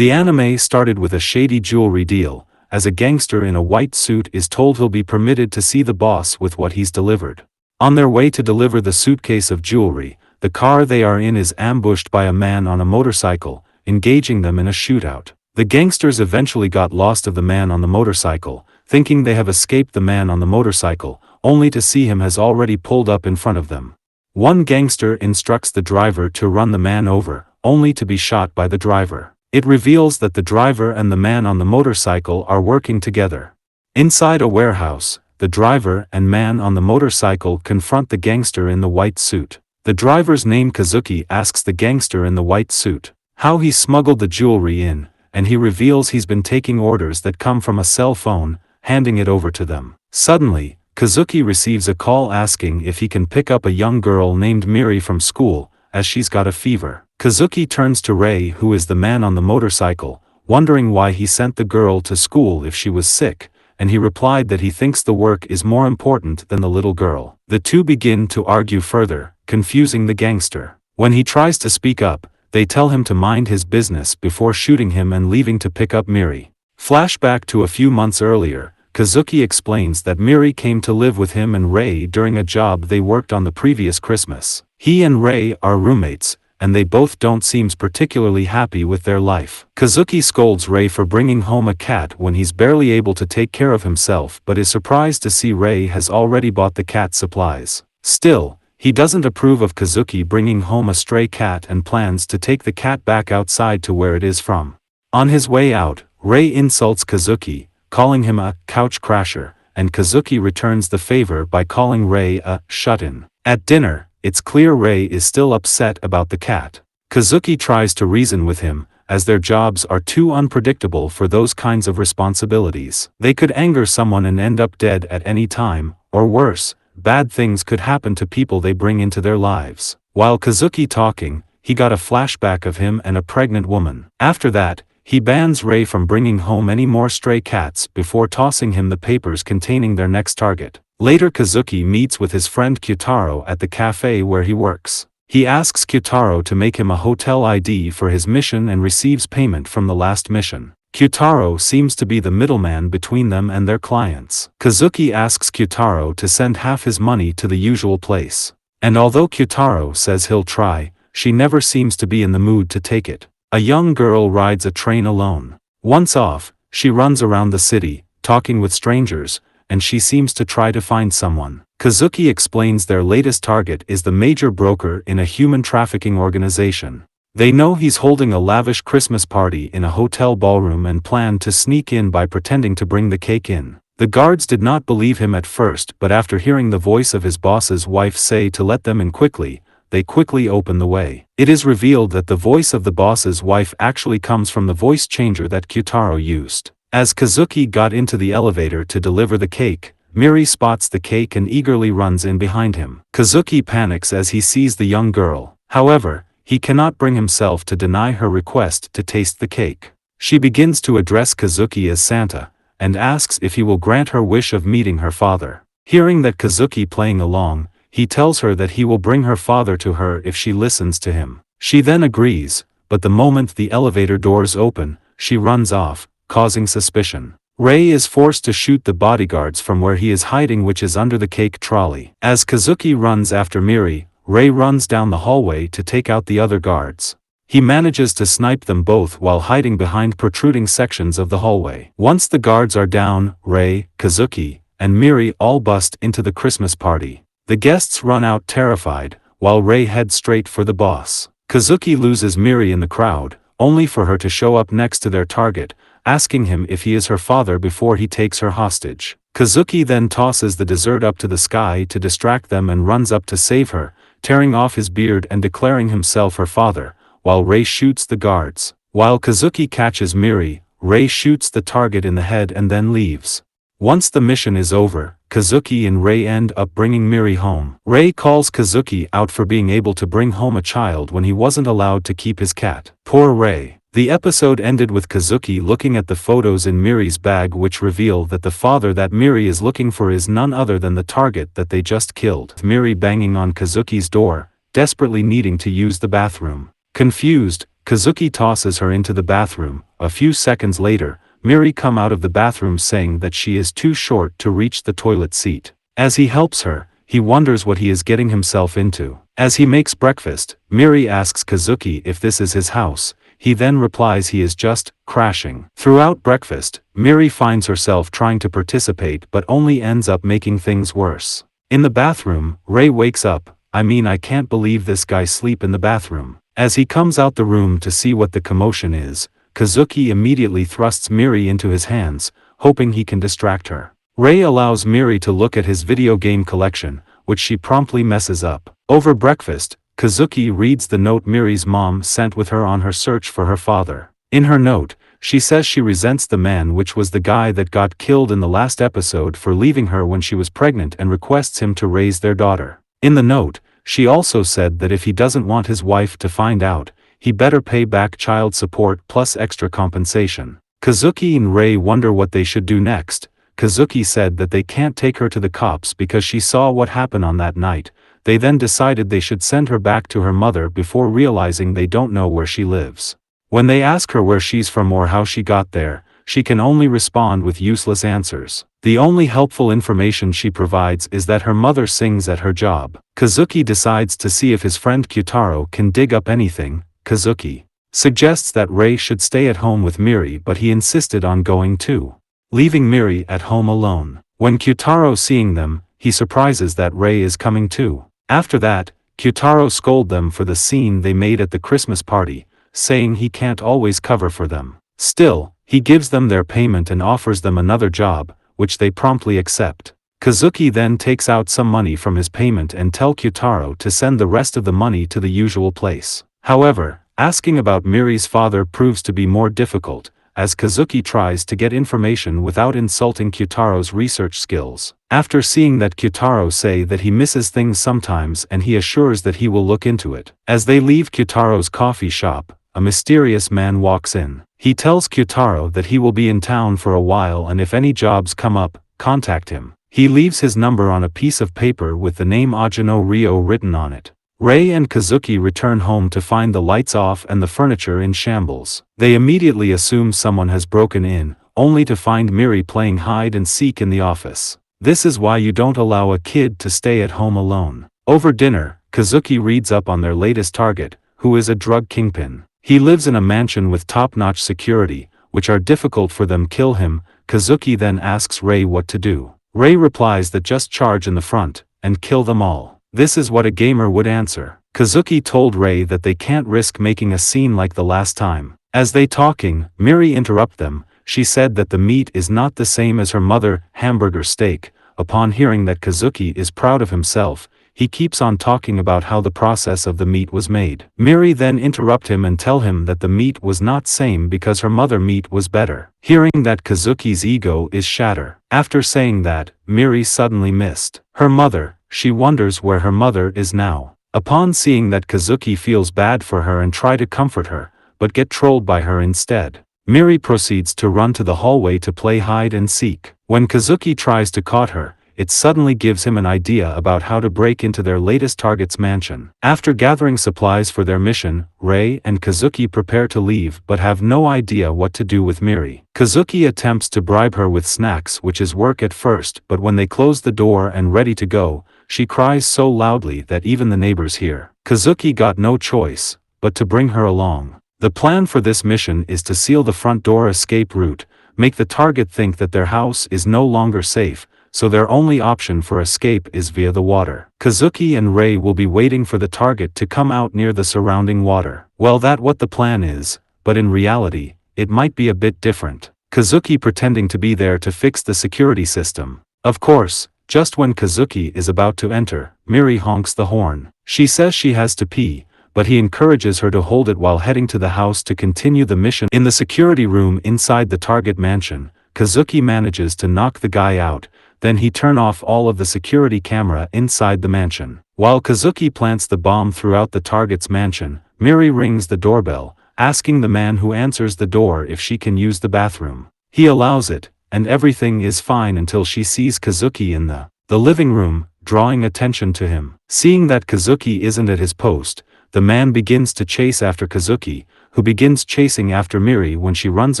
The anime started with a shady jewelry deal, as a gangster in a white suit is told he'll be permitted to see the boss with what he's delivered. On their way to deliver the suitcase of jewelry, the car they are in is ambushed by a man on a motorcycle, engaging them in a shootout. The gangsters eventually got lost of the man on the motorcycle, thinking they have escaped the man on the motorcycle, only to see him has already pulled up in front of them. One gangster instructs the driver to run the man over, only to be shot by the driver. It reveals that the driver and the man on the motorcycle are working together. Inside a warehouse, the driver and man on the motorcycle confront the gangster in the white suit. The driver's name Kazuki asks the gangster in the white suit how he smuggled the jewelry in, and he reveals he's been taking orders that come from a cell phone, handing it over to them. Suddenly, Kazuki receives a call asking if he can pick up a young girl named Miri from school, as she's got a fever. Kazuki turns to Rei, who is the man on the motorcycle, wondering why he sent the girl to school if she was sick, and he replied that he thinks the work is more important than the little girl. The two begin to argue further, confusing the gangster. When he tries to speak up, they tell him to mind his business before shooting him and leaving to pick up Miri. Flashback to a few months earlier, Kazuki explains that Miri came to live with him and Rei during a job they worked on the previous Christmas. He and Rei are roommates, and they both don't seem particularly happy with their life. Kazuki scolds Rei for bringing home a cat when he's barely able to take care of himself, but is surprised to see Rei has already bought the cat supplies. Still, he doesn't approve of Kazuki bringing home a stray cat and plans to take the cat back outside to where it is from. On his way out, Rei insults Kazuki, calling him a couch crasher, and Kazuki returns the favor by calling Rei a shut-in. At dinner, it's clear Rei is still upset about the cat. Kazuki tries to reason with him, as their jobs are too unpredictable for those kinds of responsibilities. They could anger someone and end up dead at any time, or worse, bad things could happen to people they bring into their lives. While Kazuki talking, he got a flashback of him and a pregnant woman. After that, he bans Rei from bringing home any more stray cats before tossing him the papers containing their next target. Later Kazuki meets with his friend Kyutaro at the cafe where he works. He asks Kyutaro to make him a hotel ID for his mission and receives payment from the last mission. Kyutaro seems to be the middleman between them and their clients. Kazuki asks Kyutaro to send half his money to the usual place. And although Kyutaro says he'll try, she never seems to be in the mood to take it. A young girl rides a train alone. Once off, she runs around the city, talking with strangers, and she seems to try to find someone. Kazuki explains their latest target is the major broker in a human trafficking organization. They know he's holding a lavish Christmas party in a hotel ballroom and plan to sneak in by pretending to bring the cake in. The guards did not believe him at first, but after hearing the voice of his boss's wife say to let them in quickly, they quickly open the way. It is revealed that the voice of the boss's wife actually comes from the voice changer that Kyutaro used. As Kazuki got into the elevator to deliver the cake, Miri spots the cake and eagerly runs in behind him. Kazuki panics as he sees the young girl. However, he cannot bring himself to deny her request to taste the cake. She begins to address Kazuki as Santa, and asks if he will grant her wish of meeting her father. Hearing that Kazuki playing along, he tells her that he will bring her father to her if she listens to him. She then agrees, but the moment the elevator doors open, she runs off, causing suspicion. Rei is forced to shoot the bodyguards from where he is hiding, which is under the cake trolley. As Kazuki runs after Miri, Rei runs down the hallway to take out the other guards. He manages to snipe them both while hiding behind protruding sections of the hallway. Once the guards are down, Rei, Kazuki, and Miri all bust into the Christmas party. The guests run out terrified, while Rei heads straight for the boss. Kazuki loses Miri in the crowd, only for her to show up next to their target, asking him if he is her father before he takes her hostage. Kazuki then tosses the dessert up to the sky to distract them and runs up to save her, tearing off his beard and declaring himself her father, while Rei shoots the guards. While Kazuki catches Miri, Rei shoots the target in the head and then leaves. Once the mission is over, Kazuki and Rei end up bringing Miri home. Rei calls Kazuki out for being able to bring home a child when he wasn't allowed to keep his cat. Poor Rei. The episode ended with Kazuki looking at the photos in Miri's bag, which reveal that the father that Miri is looking for is none other than the target that they just killed. Miri banging on Kazuki's door, desperately needing to use the bathroom. Confused, Kazuki tosses her into the bathroom. A few seconds later, Miri comes out of the bathroom saying that she is too short to reach the toilet seat. As he helps her, he wonders what he is getting himself into. As he makes breakfast, Miri asks Kazuki if this is his house. He then replies he is just crashing. Throughout breakfast, Miri finds herself trying to participate but only ends up making things worse. In the bathroom, Ray wakes up. I can't believe this guy sleep in the bathroom. As he comes out the room to see what the commotion is, Kazuki immediately thrusts Miri into his hands, hoping he can distract her. Ray allows Miri to look at his video game collection, which she promptly messes up. Over breakfast, Kazuki reads the note Miri's mom sent with her on her search for her father. In her note, she says she resents the man, which was the guy that got killed in the last episode, for leaving her when she was pregnant, and requests him to raise their daughter. In the note, she also said that if he doesn't want his wife to find out, he better pay back child support plus extra compensation. Kazuki and Ray wonder what they should do next. Kazuki said that they can't take her to the cops because she saw what happened on that night. They then decided they should send her back to her mother before realizing they don't know where she lives. When they ask her where she's from or how she got there, she can only respond with useless answers. The only helpful information she provides is that her mother sings at her job. Kazuki decides to see if his friend Kyutaro can dig up anything. Kazuki suggests that Ray should stay at home with Miri, but he insisted on going too, leaving Miri at home alone. When Kyutaro seeing them, he surprises that Ray is coming too. After that, Kyutaro scolds them for the scene they made at the Christmas party, saying he can't always cover for them. Still, he gives them their payment and offers them another job, which they promptly accept. Kazuki then takes out some money from his payment and tells Kyutaro to send the rest of the money to the usual place. However, asking about Miri's father proves to be more difficult, as Kazuki tries to get information without insulting Kyutaro's research skills. After seeing that Kyutaro say that he misses things sometimes, and he assures that he will look into it. As they leave Kyutaro's coffee shop, a mysterious man walks in. He tells Kyutaro that he will be in town for a while and if any jobs come up, contact him. He leaves his number on a piece of paper with the name Ajino Ryo written on it. Ray and Kazuki return home to find the lights off and the furniture in shambles. They immediately assume someone has broken in, only to find Miri playing hide and seek in the office. This is why you don't allow a kid to stay at home alone. Over dinner, Kazuki reads up on their latest target, who is a drug kingpin. He lives in a mansion with top-notch security, which are difficult for them kill him. Kazuki then asks Ray what to do. Ray replies that just charge in the front, and kill them all. This is what a gamer would answer. Kazuki told Ray that they can't risk making a scene like the last time. As they talking, Miri interrupt them. She said that the meat is not the same as her mother, hamburger steak. Upon hearing that Kazuki is proud of himself, he keeps on talking about how the process of the meat was made. Miri then interrupt him and tell him that the meat was not same because her mother meat was better. Hearing that, Kazuki's ego is shattered. After saying that, Miri suddenly missed her mother. She wonders where her mother is now. Upon seeing that, Kazuki feels bad for her and try to comfort her, but get trolled by her instead. Miri proceeds to run to the hallway to play hide and seek. When Kazuki tries to caught her, it suddenly gives him an idea about how to break into their latest target's mansion. After gathering supplies for their mission, Ray and Kazuki prepare to leave but have no idea what to do with Miri. Kazuki attempts to bribe her with snacks, which is work at first, but when they close the door and ready to go, she cries so loudly that even the neighbors hear. Kazuki got no choice but to bring her along. The plan for this mission is to seal the front door escape route, make the target think that their house is no longer safe, so their only option for escape is via the water. Kazuki and Ray will be waiting for the target to come out near the surrounding water. Well, that's what the plan is, but in reality, it might be a bit different. Kazuki pretending to be there to fix the security system. Of course, just when Kazuki is about to enter, Miri honks the horn. She says she has to pee, but he encourages her to hold it while heading to the house to continue the mission. In the security room inside the target mansion, Kazuki manages to knock the guy out, then he turns off all of the security camera inside the mansion. While Kazuki plants the bomb throughout the target's mansion, Miri rings the doorbell, asking the man who answers the door if she can use the bathroom. He allows it, and everything is fine until she sees Kazuki in the living room, drawing attention to him. Seeing that Kazuki isn't at his post, the man begins to chase after Kazuki, who begins chasing after Miri when she runs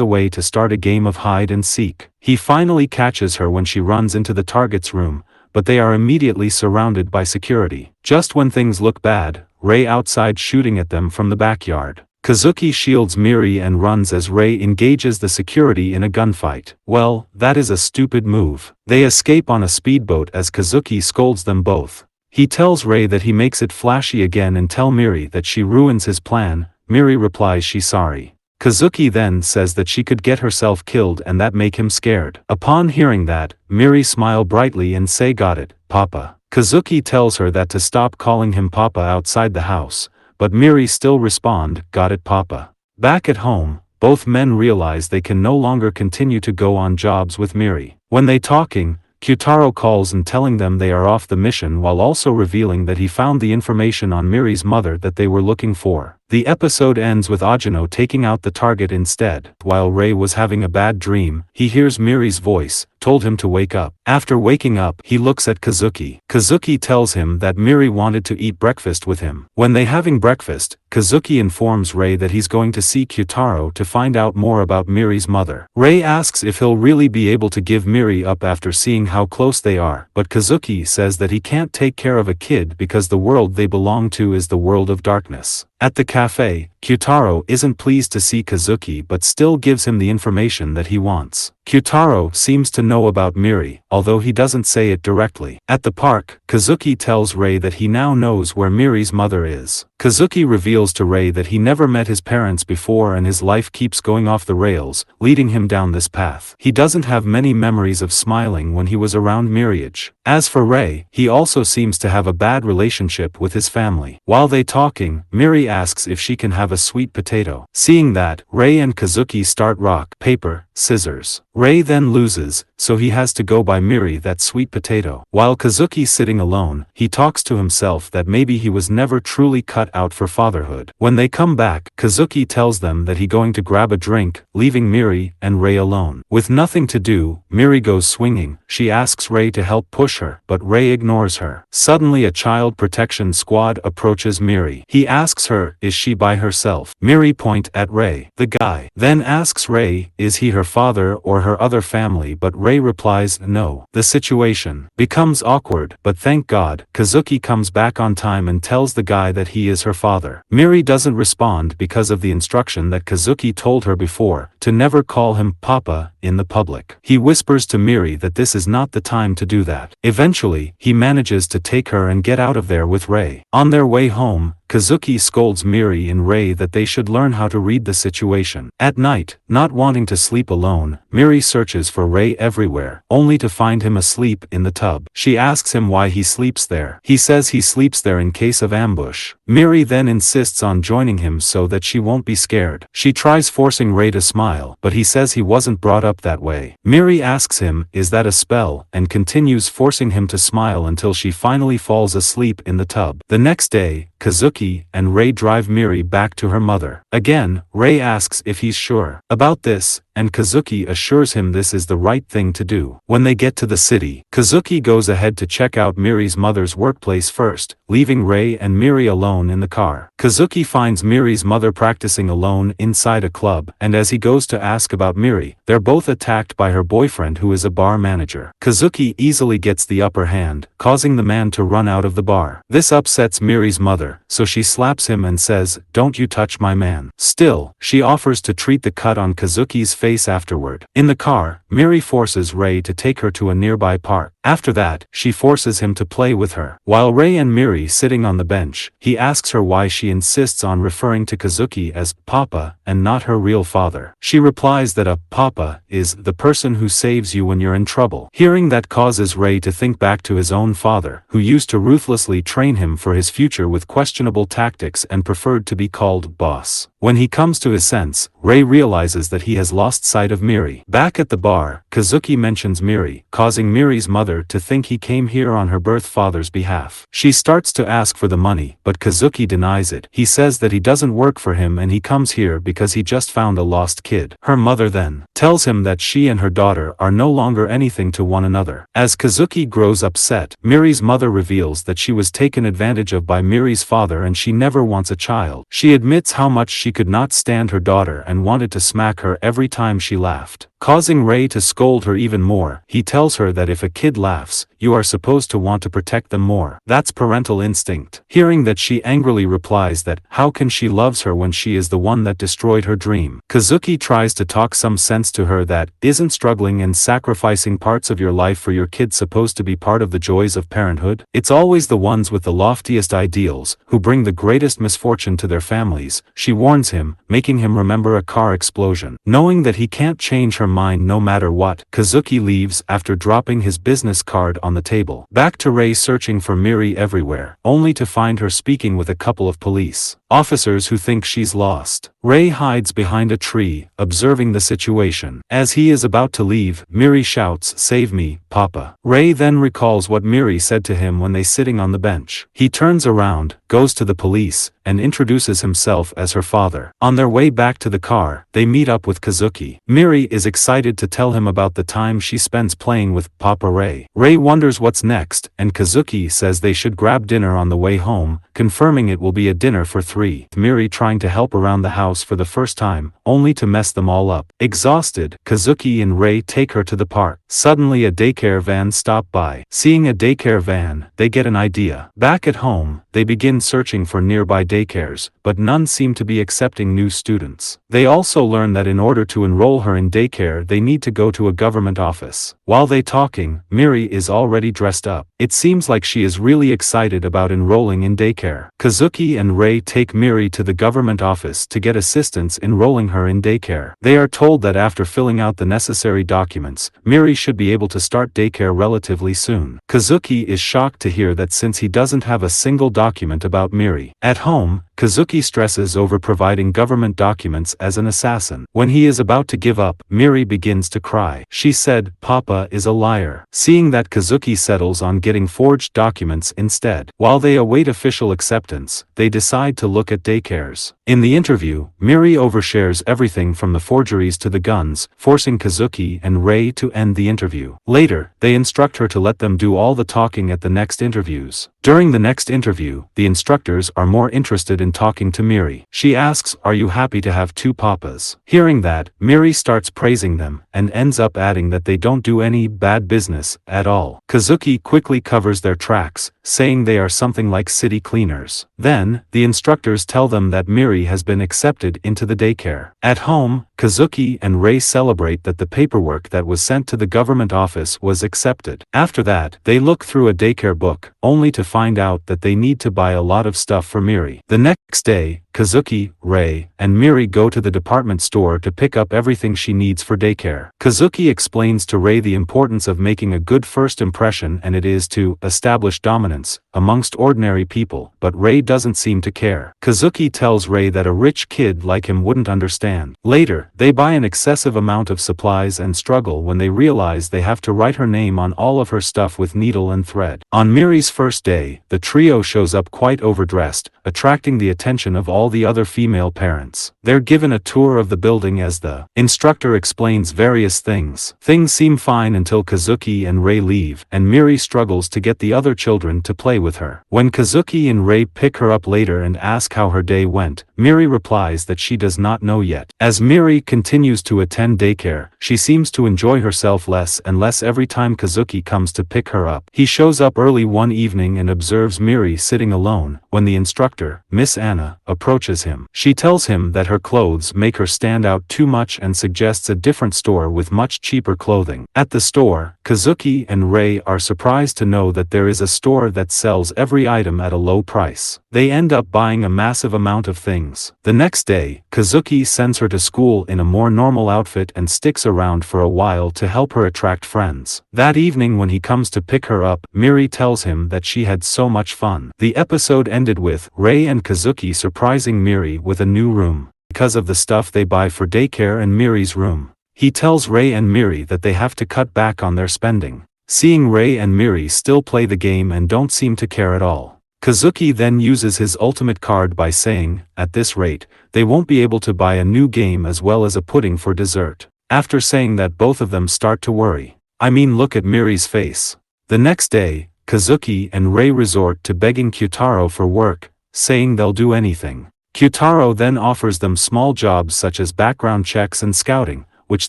away to start a game of hide and seek. He finally catches her when she runs into the target's room, but they are immediately surrounded by security. Just when things look bad, Rei outside shooting at them from the backyard. Kazuki shields Miri and runs as Rei engages the security in a gunfight. Well, that is a stupid move. They escape on a speedboat as Kazuki scolds them both. He tells Rei that he makes it flashy again and tell Miri that she ruins his plan. Miri replies she's sorry. Kazuki then says that she could get herself killed and that make him scared. Upon hearing that, Miri smile brightly and say got it, Papa. Kazuki tells her that to stop calling him Papa outside the house, but Miri still respond, got it Papa. Back at home, both men realize they can no longer continue to go on jobs with Miri. When they talking, Kyutaro calls and telling them they are off the mission while also revealing that he found the information on Miri's mother that they were looking for. The episode ends with Ajino taking out the target instead. While Rei was having a bad dream, he hears Miri's voice, told him to wake up. After waking up, he looks at Kazuki. Kazuki tells him that Miri wanted to eat breakfast with him. When they having breakfast, Kazuki informs Rei that he's going to see Kyutaro to find out more about Miri's mother. Rei asks if he'll really be able to give Miri up after seeing how close they are, but Kazuki says that he can't take care of a kid because the world they belong to is the world of darkness. At the cafe, Kyutaro isn't pleased to see Kazuki but still gives him the information that he wants. Kyutaro seems to know about Miri, although he doesn't say it directly. At the park, Kazuki tells Rei that he now knows where Miri's mother is. Kazuki reveals to Rei that he never met his parents before and his life keeps going off the rails, leading him down this path. He doesn't have many memories of smiling when he was around Miriage. As for Rei, he also seems to have a bad relationship with his family. While they talking, Miri asks if she can have a sweet potato. Seeing that, Rei and Kazuki start rock, paper, scissors. Rei then loses, so he has to go buy Miri that sweet potato. While Kazuki sitting alone, he talks to himself that maybe he was never truly cut out for fatherhood. When they come back, Kazuki tells them that he going to grab a drink, leaving Miri and Rei alone. With nothing to do, Miri goes swinging. She asks Rei to help push her, but Rei ignores her. Suddenly a child protection squad approaches Miri. He asks her, is she by herself? Miri point at Rei. The guy then asks Rei, is he her father or her other family, but Rei replies no. The situation becomes awkward, but thank God, Kazuki comes back on time and tells the guy that he is her father. Miri doesn't respond because of the instruction that Kazuki told her before, to never call him Papa in the public. He whispers to Miri that this is not the time to do that. Eventually, he manages to take her and get out of there with Rei. On their way home, Kazuki scolds Miri and Rei that they should learn how to read the situation. At night, not wanting to sleep alone, Miri searches for Rei everywhere, only to find him asleep in the tub. She asks him why he sleeps there. He says he sleeps there in case of ambush. Miri then insists on joining him so that she won't be scared. She tries forcing Rei to smile, but he says he wasn't brought up that way. Miri asks him, is that a spell, and continues forcing him to smile until she finally falls asleep in the tub. The next day, Kazuki and Rei drive Miri back to her mother. Again, Rei asks if he's sure about this, and Kazuki assures him this is the right thing to do. When they get to the city, Kazuki goes ahead to check out Miri's mother's workplace first, leaving Rei and Miri alone in the car. Kazuki finds Miri's mother practicing alone inside a club, and as he goes to ask about Miri, they're both attacked by her boyfriend who is a bar manager. Kazuki easily gets the upper hand, causing the man to run out of the bar. This upsets Miri's mother, so she slaps him and says, "Don't you touch my man." Still, she offers to treat the cut on Kazuki's face afterward. In the car, Miri forces Rei to take her to a nearby park. After that, she forces him to play with her. While Rei and Miri sitting on the bench, he asks her why she insists on referring to Kazuki as Papa and not her real father. She replies that a Papa is the person who saves you when you're in trouble. Hearing that causes Rei to think back to his own father, who used to ruthlessly train him for his future with questionable tactics and preferred to be called boss. When he comes to his sense, Rei realizes that he has lost sight of Miri. Back at the bar, Kazuki mentions Miri, causing Miri's mother mother to think he came here on her birth father's behalf. She starts to ask for the money, but Kazuki denies it. He says that he doesn't work for him and he comes here because he just found a lost kid. Her mother then tells him that she and her daughter are no longer anything to one another. As Kazuki grows upset, Miri's mother reveals that she was taken advantage of by Miri's father and she never wants a child. She admits how much she could not stand her daughter and wanted to smack her every time she laughed, causing Ray to scold her even more. He tells her that if a kid laughs, you are supposed to want to protect them more. That's parental instinct. Hearing that, she angrily replies that how can she loves her when she is the one that destroyed her dream. Kazuki tries to talk some sense to her that isn't struggling and sacrificing parts of your life for your kid supposed to be part of the joys of parenthood? It's always the ones with the loftiest ideals who bring the greatest misfortune to their families, she warns him, making him remember a car explosion. Knowing that he can't change her mind no matter what, Kazuki leaves after dropping his business card on the table. Back to Ray searching for Miri everywhere, only to find her speaking with a couple of police officers who think she's lost. Ray hides behind a tree, observing the situation. As he is about to leave, Miri shouts, "Save me, Papa." Ray then recalls what Miri said to him when they sitting on the bench. He turns around, goes to the police, and introduces himself as her father. On their way back to the car, they meet up with Kazuki. Miri is excited to tell him about the time she spends playing with Papa Ray. Ray wonders what's next, and Kazuki says they should grab dinner on the way home, confirming it will be a dinner for three. Miri trying to help around the house for the first time, only to mess them all up. Exhausted, Kazuki and Ray take her to the park. Suddenly a daycare van stops by. Seeing a daycare van, they get an idea. Back at home, they begin searching for nearby daycares, but none seem to be accepting new students. They also learn that in order to enroll her in daycare they need to go to a government office. While they talking, Miri is already dressed up. It seems like she is really excited about enrolling in daycare. Kazuki and Ray take Miri to the government office to get assistance enrolling her in daycare. They are told that after filling out the necessary documents, Miri should be able to start daycare relatively soon. Kazuki is shocked to hear that since he doesn't have a single document about Miri. At home, Kazuki stresses over providing government documents as an assassin. When he is about to give up, Miri begins to cry. She said, "Papa is a liar." Seeing that, Kazuki settles on getting forged documents instead. While they await official acceptance, they decide to look at daycares. In the interview, Miri overshares everything from the forgeries to the guns, forcing Kazuki and Ray to end the interview. Later, they instruct her to let them do all the talking at the next interviews. During the next interview, the instructors are more interested in talking to Miri. She asks, "Are you happy to have two papas?" Hearing that, Miri starts praising them, and ends up adding that they don't do any bad business at all. Kazuki quickly covers their tracks, saying they are something like city cleaners. Then, the instructors tell them that Miri has been accepted into the daycare. At home, Kazuki and Ray celebrate that the paperwork that was sent to the government office was accepted. After that, they look through a daycare book, only to find out that they need to buy a lot of stuff for Miri. The next day, Kazuki, Ray, and Miri go to the department store to pick up everything she needs for daycare. Kazuki explains to Ray the importance of making a good first impression, and it is to establish dominance amongst ordinary people, but Ray doesn't seem to care. Kazuki tells Ray that a rich kid like him wouldn't understand. Later, they buy an excessive amount of supplies and struggle when they realize they have to write her name on all of her stuff with needle and thread. On Miri's first day, the trio shows up quite overdressed, attracting the attention of all the other female parents. They're given a tour of the building as the instructor explains various things. Things seem fine until Kazuki and Ray leave, and Miri struggles to get the other children to play with her. When Kazuki and Ray pick her up later and ask how her day went, Miri replies that she does not know yet. As Miri continues to attend daycare, she seems to enjoy herself less and less every time Kazuki comes to pick her up. He shows up early one evening and observes Miri sitting alone. When the instructor, Miss Anna, approaches him, she tells him that her clothes make her stand out too much and suggests a different store with much cheaper clothing. At the store, Kazuki and Ray are surprised to know that there is a store that sells every item at a low price. They end up buying a massive amount of things. The next day, Kazuki sends her to school in a more normal outfit and sticks around for a while to help her attract friends. That evening when he comes to pick her up, Miri tells him that she had so much fun. The episode ended with Ray and Kazuki surprising Miri with a new room. Because of the stuff they buy for daycare and Miri's room, he tells Ray and Miri that they have to cut back on their spending. seeing Rei and Miri still play the game and don't seem to care at all. Kazuki then uses his ultimate card by saying, at this rate, they won't be able to buy a new game as well as a pudding for dessert. After saying that, both of them start to worry. I mean, look at Miri's face. The next day, Kazuki and Rei resort to begging Kyutaro for work, saying they'll do anything. Kyutaro then offers them small jobs such as background checks and scouting, which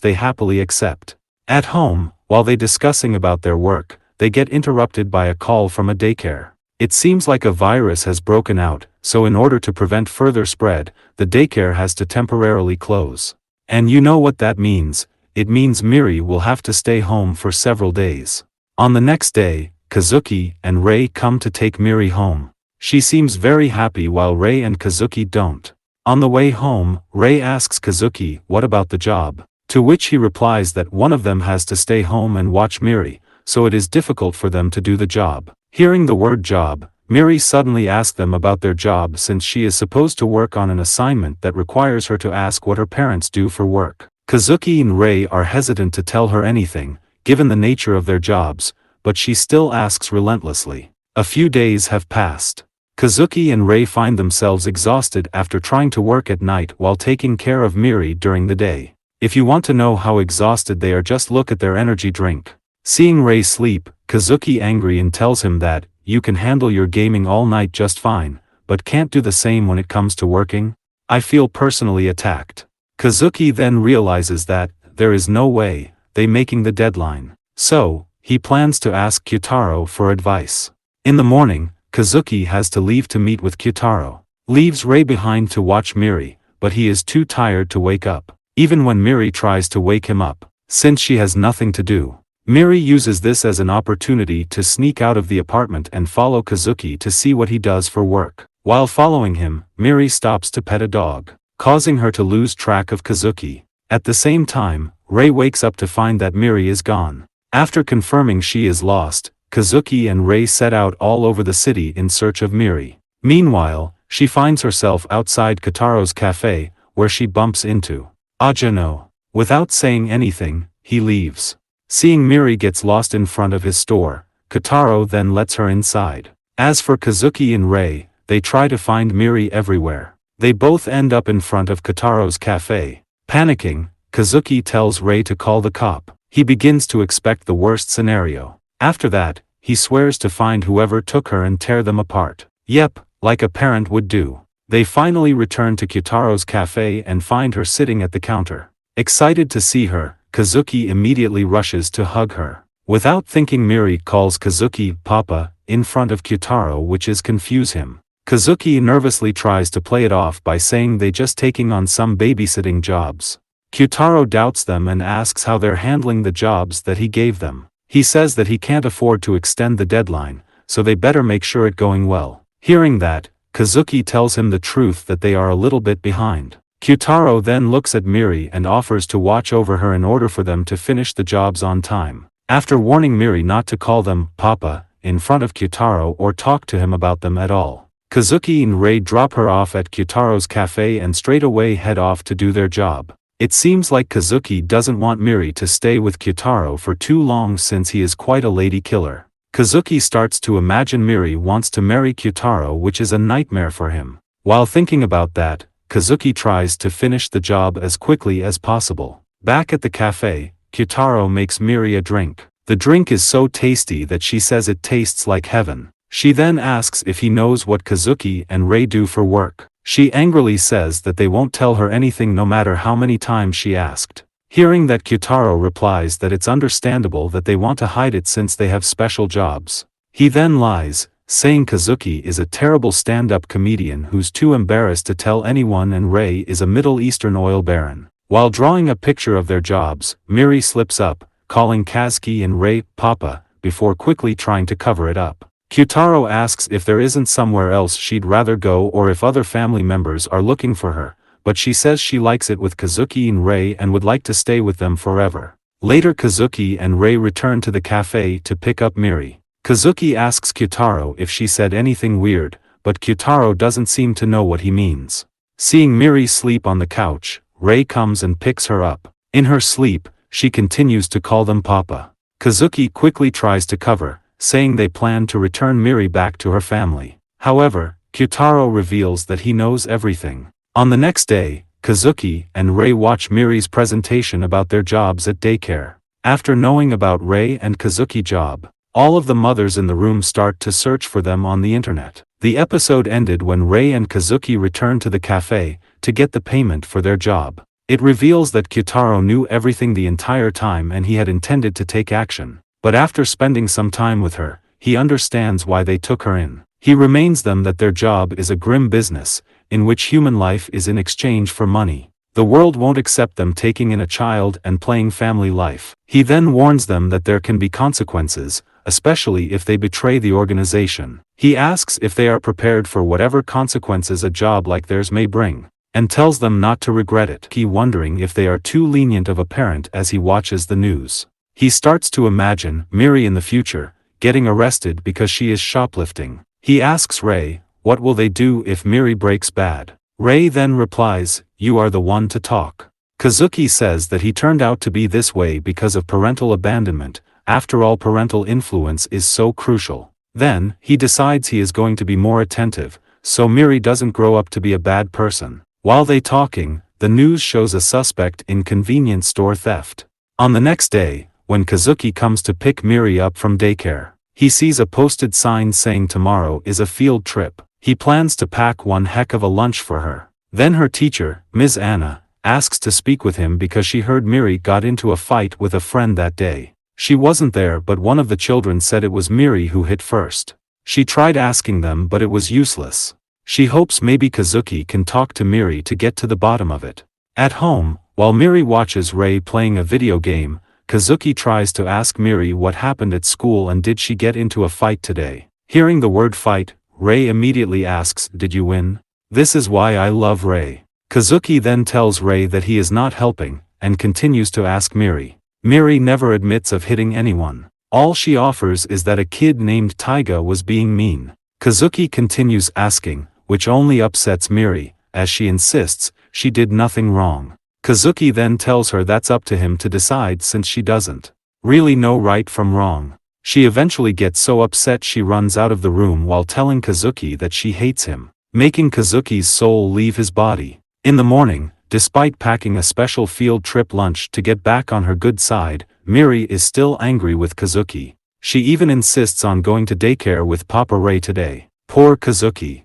they happily accept. At home, while they discussing about their work, they get interrupted by a call from a daycare. It seems like a virus has broken out, so in order to prevent further spread, the daycare has to temporarily close. And you know what that means? It means Miri will have to stay home for several days. On the next day, Kazuki and Rei come to take Miri home. She seems very happy while Rei and Kazuki don't. On the way home, Rei asks Kazuki what about the job, to which he replies that one of them has to stay home and watch Miri, so it is difficult for them to do the job. Hearing the word job, Miri suddenly asks them about their job since she is supposed to work on an assignment that requires her to ask what her parents do for work. Kazuki and Rei are hesitant to tell her anything, given the nature of their jobs, but she still asks relentlessly. A few days have passed. Kazuki and Rei find themselves exhausted after trying to work at night while taking care of Miri during the day. If you want to know how exhausted they are, just look at their energy drink. Seeing Rei sleep, Kazuki angry and tells him that, you can handle your gaming all night just fine, but can't do the same when it comes to working? I feel personally attacked. Kazuki then realizes that, there is no way, they making the deadline. So, he plans to ask Kyutaro for advice. In the morning, Kazuki has to leave to meet with Kyutaro. Leaves Rei behind to watch Miri, but he is too tired to wake up. Even when Miri tries to wake him up, since she has nothing to do. Miri uses this as an opportunity to sneak out of the apartment and follow Kazuki to see what he does for work. While following him, Miri stops to pet a dog, causing her to lose track of Kazuki. At the same time, Rei wakes up to find that Miri is gone. After confirming she is lost, Kazuki and Rei set out all over the city in search of Miri. Meanwhile, she finds herself outside Kataro's cafe, where she bumps into Ajano. Without saying anything, he leaves. Seeing Miri gets lost in front of his store, Kataro then lets her inside. As for Kazuki and Rei, they try to find Miri everywhere. They both end up in front of Kataro's cafe. Panicking, Kazuki tells Rei to call the cop. He begins to expect the worst scenario. After that, he swears to find whoever took her and tear them apart. Yep, like a parent would do. They finally return to Kataro's cafe and find her sitting at the counter. Excited to see her, Kazuki immediately rushes to hug her. Without thinking, Miri calls Kazuki Papa in front of Kyutaro, which is confuse him. Kazuki nervously tries to play it off by saying they just taking on some babysitting jobs. Kyutaro doubts them and asks how they're handling the jobs that he gave them. He says that he can't afford to extend the deadline, so they better make sure it going well. Hearing that, Kazuki tells him the truth that they are a little bit behind. Kyutaro then looks at Miri and offers to watch over her in order for them to finish the jobs on time. After warning Miri not to call them Papa in front of Kyutaro or talk to him about them at all, Kazuki and Rei drop her off at Kyutaro's cafe and straight away head off to do their job. It seems like Kazuki doesn't want Miri to stay with Kyutaro for too long since he is quite a lady killer. Kazuki starts to imagine Miri wants to marry Kyutaro, which is a nightmare for him. While thinking about that, Kazuki tries to finish the job as quickly as possible. Back at the cafe, Kyutaro makes Miri a drink. The drink is so tasty that she says it tastes like heaven. She then asks if he knows what Kazuki and Rei do for work. She angrily says that they won't tell her anything no matter how many times she asked. Hearing that, Kyutaro replies that it's understandable that they want to hide it since they have special jobs. He then lies, saying Kazuki is a terrible stand-up comedian who's too embarrassed to tell anyone and Rei is a Middle Eastern oil baron. While drawing a picture of their jobs, Miri slips up, calling Kazuki and Rei Papa, before quickly trying to cover it up. Kyutaro asks if there isn't somewhere else she'd rather go or if other family members are looking for her, but she says she likes it with Kazuki and Rei and would like to stay with them forever. Later, Kazuki and Rei return to the cafe to pick up Miri. Kazuki asks Kyutaro if she said anything weird, but Kyutaro doesn't seem to know what he means. Seeing Miri sleep on the couch, Rei comes and picks her up. In her sleep, she continues to call them Papa. Kazuki quickly tries to cover, saying they plan to return Miri back to her family. However, Kyutaro reveals that he knows everything. On the next day, Kazuki and Rei watch Miri's presentation about their jobs at daycare. After knowing about Rei and Kazuki's job, all of the mothers in the room start to search for them on the internet. The episode ended when Rei and Kazuki return to the cafe to get the payment for their job. It reveals that Kyutaro knew everything the entire time and he had intended to take action. But after spending some time with her, he understands why they took her in. He reminds them that their job is a grim business, in which human life is in exchange for money. The world won't accept them taking in a child and playing family life. He then warns them that there can be consequences, especially if they betray the organization. He asks if they are prepared for whatever consequences a job like theirs may bring, and tells them not to regret it. He wondering if they are too lenient of a parent as he watches the news. He starts to imagine Miri in the future, getting arrested because she is shoplifting. He asks Rei, what will they do if Miri breaks bad? Rei then replies, you are the one to talk. Kazuki says that he turned out to be this way because of parental abandonment. After all, parental influence is so crucial. Then, he decides he is going to be more attentive, so Miri doesn't grow up to be a bad person. While they talking, the news shows a suspect in convenience store theft. On the next day, when Kazuki comes to pick Miri up from daycare, he sees a posted sign saying tomorrow is a field trip. He plans to pack one heck of a lunch for her. Then her teacher, Ms. Anna, asks to speak with him because she heard Miri got into a fight with a friend that day. She wasn't there, but one of the children said it was Miri who hit first. She tried asking them, but it was useless. She hopes maybe Kazuki can talk to Miri to get to the bottom of it. At home, while Miri watches Rei playing a video game, Kazuki tries to ask Miri what happened at school and did she get into a fight today. Hearing the word fight, Rei immediately asks, did you win? This is why I love Rei. Kazuki then tells Rei that he is not helping, and continues to ask Miri. Miri never admits of hitting anyone. All she offers is that a kid named Taiga was being mean. Kazuki continues asking, which only upsets Miri, as she insists she did nothing wrong. Kazuki then tells her that's up to him to decide since she doesn't really know right from wrong. She eventually gets so upset she runs out of the room while telling Kazuki that she hates him, making Kazuki's soul leave his body. In the morning, despite packing a special field trip lunch to get back on her good side, Miri is still angry with Kazuki. She even insists on going to daycare with Papa Rei today. Poor Kazuki.